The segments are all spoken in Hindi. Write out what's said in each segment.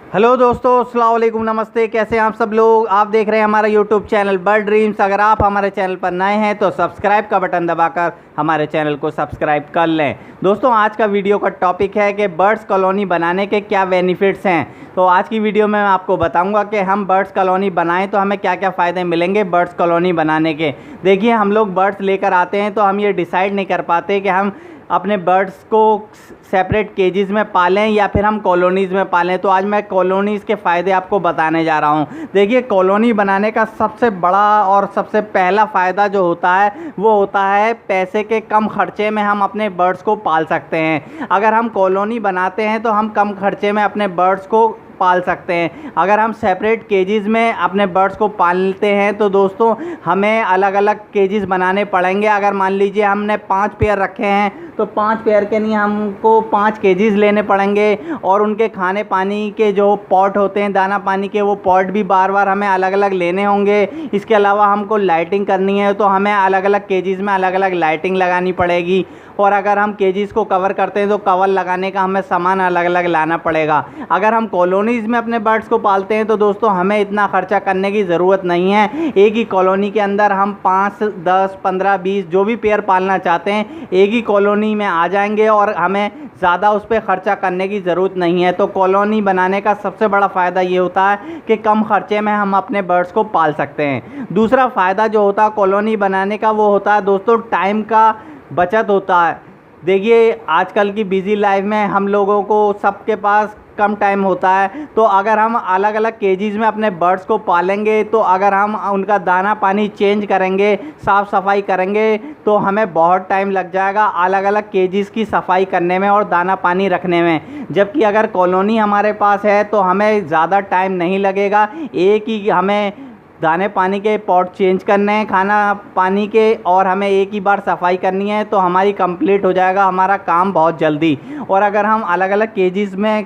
हेलो दोस्तों, अस्सलाम वालेकुम, नमस्ते। कैसे हैं आप सब लोग। आप देख रहे हैं हमारा यूट्यूब चैनल बर्ड ड्रीम्स। अगर आप हमारे चैनल पर नए हैं तो सब्सक्राइब का बटन दबाकर हमारे चैनल को सब्सक्राइब कर लें। दोस्तों, आज का वीडियो का टॉपिक है कि बर्ड्स कॉलोनी बनाने के क्या बेनिफिट्स हैं। तो आज की वीडियो में मैं आपको बताऊंगा कि हम बर्ड्स कॉलोनी बनाएं तो हमें क्या क्या फ़ायदे मिलेंगे बर्ड्स कॉलोनी बनाने के। देखिए, हम लोग बर्ड्स लेकर आते हैं तो हम ये डिसाइड नहीं कर पाते कि हम अपने बर्ड्स को सेपरेट केजेस में पालें या फिर हम कॉलोनीज़ में पालें। तो आज मैं कॉलोनीज़ के फ़ायदे आपको बताने जा रहा हूं। देखिए, कॉलोनी बनाने का सबसे बड़ा और सबसे पहला फ़ायदा जो होता है वो होता है पैसे के कम खर्चे में हम अपने बर्ड्स को पाल सकते हैं। अगर हम कॉलोनी बनाते हैं तो हम कम खर्चे में अपने बर्ड्स को पाल सकते हैं। अगर हम सेपरेट केजेस में अपने बर्ड्स को पालते हैं तो दोस्तों हमें अलग अलग केजेस बनाने पड़ेंगे। अगर मान लीजिए हमने 5 पेयर रखे हैं तो 5 पेयर के लिए हमको 5 केजेस लेने पड़ेंगे और उनके खाने पानी के जो पॉट होते हैं, दाना पानी के, वो पॉट भी बार बार हमें अलग अलग लेने होंगे। इसके अलावा हमको लाइटिंग करनी है तो हमें अलग अलग केजेस में अलग अलग लाइटिंग लगानी पड़ेगी। और अगर हम केजेस को कवर करते हैं तो कवर लगाने का हमें सामान अलग अलग लाना पड़ेगा। अगर हम कॉलोनीज़ में अपने बर्ड्स को पालते हैं तो दोस्तों हमें इतना खर्चा करने की ज़रूरत नहीं है। एक ही कॉलोनी के अंदर हम 5, 10, 15, 20 जो भी पेयर पालना चाहते हैं एक ही कॉलोनी में आ जाएंगे और हमें ज़्यादा उस पर ख़र्चा करने की ज़रूरत नहीं है। तो कॉलोनी बनाने का सबसे बड़ा फ़ायदा ये होता है कि कम खर्चे में हम अपने बर्ड्स को पाल सकते हैं। दूसरा फ़ायदा जो होता है कॉलोनी बनाने का वो होता है दोस्तों टाइम का बचत होता है। देखिए, आजकल की बिज़ी लाइफ में हम लोगों को सबके पास कम टाइम होता है। तो अगर हम अलग अलग केजेस में अपने बर्ड्स को पालेंगे तो अगर हम उनका दाना पानी चेंज करेंगे, साफ़ सफाई करेंगे तो हमें बहुत टाइम लग जाएगा अलग अलग केजेस की सफाई करने में और दाना पानी रखने में। जबकि अगर कॉलोनी हमारे पास है तो हमें ज़्यादा टाइम नहीं लगेगा। एक ही हमें दाने पानी के पॉट चेंज करने हैं, खाना पानी के, और हमें एक ही बार सफाई करनी है तो हमारी कंप्लीट हो जाएगा हमारा काम बहुत जल्दी। और अगर हम अलग अलग केजेस में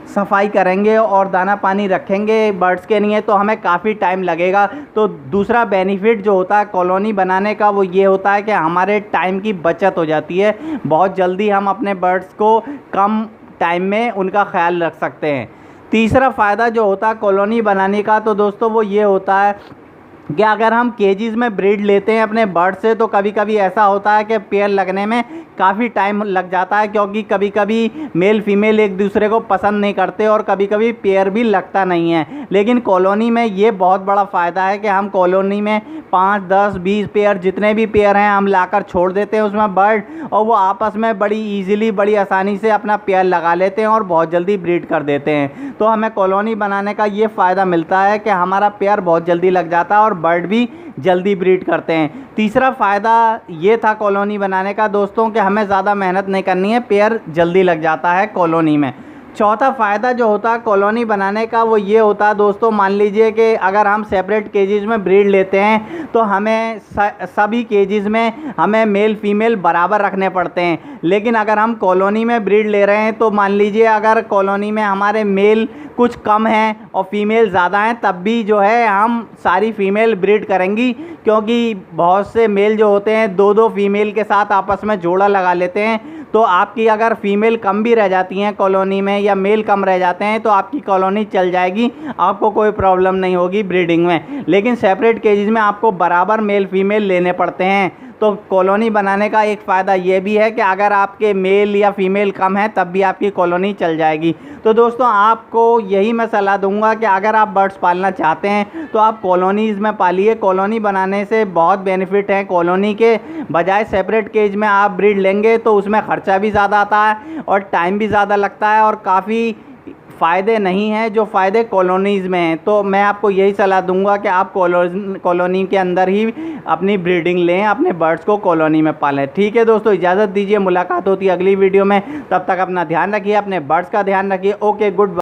सफाई करेंगे और दाना पानी रखेंगे बर्ड्स के लिए तो हमें काफ़ी टाइम लगेगा। तो दूसरा बेनिफिट जो होता है कॉलोनी बनाने का वो ये होता है कि हमारे टाइम की बचत हो जाती है। बहुत जल्दी हम अपने बर्ड्स को कम टाइम में उनका ख्याल रख सकते हैं। तीसरा फ़ायदा जो होता है कॉलोनी बनाने का तो दोस्तों वो ये होता है कि अगर हम केजेस में ब्रीड लेते हैं अपने बर्ड से तो कभी कभी ऐसा होता है कि पेयर लगने में काफ़ी टाइम लग जाता है, क्योंकि कभी कभी मेल फीमेल एक दूसरे को पसंद नहीं करते और कभी कभी पेयर भी लगता नहीं है। लेकिन कॉलोनी में ये बहुत बड़ा फ़ायदा है कि हम कॉलोनी में 5, 10, 20 पेयर जितने भी पेयर हैं हम लाकर छोड़ देते हैं उसमें बर्ड, और वो आपस में बड़ी ईजिली बड़ी आसानी से अपना पेयर लगा लेते हैं और बहुत जल्दी ब्रीड कर देते हैं। तो हमें कॉलोनी बनाने का ये फ़ायदा मिलता है कि हमारा पेयर बहुत जल्दी लग जाता है और बर्ड भी जल्दी ब्रीड करते हैं। तीसरा फ़ायदा ये था कॉलोनी बनाने का दोस्तों कि हमें ज़्यादा मेहनत नहीं करनी है, पेयर जल्दी लग जाता है कॉलोनी में। चौथा फ़ायदा जो होता है कॉलोनी बनाने का वो ये होता है दोस्तों, मान लीजिए कि अगर हम सेपरेट केजेस में ब्रीड लेते हैं तो हमें सभी केजेस में हमें मेल फीमेल बराबर रखने पड़ते हैं। लेकिन अगर हम कॉलोनी में ब्रीड ले रहे हैं तो मान लीजिए अगर कॉलोनी में हमारे मेल कुछ कम हैं और फीमेल ज़्यादा हैं तब भी जो है हम सारी फीमेल ब्रीड करेंगी, क्योंकि बहुत से मेल जो होते हैं 2-2 फीमेल के साथ आपस में जोड़ा लगा लेते हैं। तो आपकी अगर फीमेल कम भी रह जाती हैं कॉलोनी में या मेल कम रह जाते हैं तो आपकी कॉलोनी चल जाएगी, आपको कोई प्रॉब्लम नहीं होगी ब्रीडिंग में। लेकिन सेपरेट केजेस में आपको बराबर मेल फीमेल लेने पड़ते हैं। तो कॉलोनी बनाने का एक फ़ायदा ये भी है कि अगर आपके मेल या फीमेल कम है तब भी आपकी कॉलोनी चल जाएगी। तो दोस्तों आपको यही मैं सलाह दूंगा कि अगर आप बर्ड्स पालना चाहते हैं तो आप कॉलोनीज़ में पालिए। कॉलोनी बनाने से बहुत बेनिफिट है। कॉलोनी के बजाय सेपरेट केज में आप ब्रीड लेंगे तो उसमें ख़र्चा भी ज़्यादा आता है और टाइम भी ज़्यादा लगता है और काफ़ी फ़ायदे नहीं हैं जो फ़ायदे कॉलोनीज़ में हैं। तो मैं आपको यही सलाह दूंगा कि आप कॉलोनी के अंदर ही अपनी ब्रीडिंग लें, अपने बर्ड्स को कॉलोनी में पालें। ठीक है दोस्तों, इजाज़त दीजिए, मुलाकात होती है अगली वीडियो में। तब तक अपना ध्यान रखिए, अपने बर्ड्स का ध्यान रखिए। Okay, good bye.